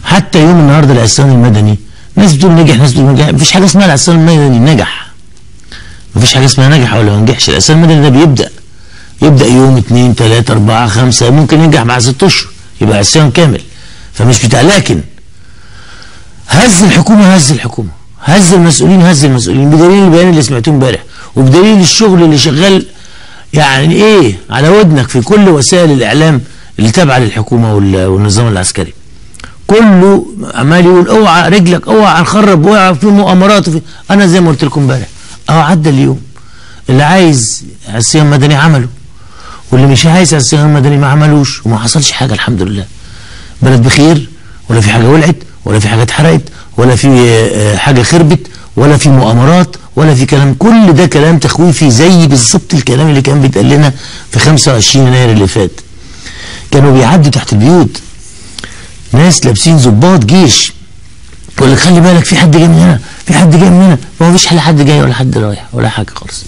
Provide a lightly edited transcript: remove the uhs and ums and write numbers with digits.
حتى يوم النهارده العصيان المدني ناس بتقول نجح ناس بتقول نجح، مفيش حاجه اسمها العصيان المدني نجح. مفيش حاجه اسمها نجح ولا ما نجحش، العصيان المدني ده يبدا يوم 2 3 4 5 ممكن ينجح مع 6 اشهر يبقى عصيان كامل. فمش بتاع، لكن هز الحكومه هز المسؤولين بدليل البيان اللي سمعتوه امبارح وبدليل الشغل اللي شغال يعني ايه على ودنك في كل وسائل الاعلام اللي تابعه للحكومه والنظام العسكري. كله عمال يقول اوعى رجلك، اوعى هنخرب، اوعى في مؤامرات انا زي ما قلت لكم امبارح عدى اليوم اللي عايز عصيان مدني عمله واللي مش عايز عصيان مدني ما عملوش وما حصلش حاجه الحمد لله. بلد بخير، ولا في حاجه ولعت، ولا في حاجه اتحرقت، ولا في حاجه خربت، ولا في مؤامرات، ولا في كلام. كل ده كلام تخويفي زي بالظبط الكلام اللي كان بيتقال لنا في 25 يناير اللي فات. كانوا بيعدوا تحت البيوت ناس لابسين ضباط جيش يقول لك خلي بالك في حد جاي من هنا، في حد جاي من هنا، ما فيش حد جاي ولا حد رايح ولا حاجه خالص.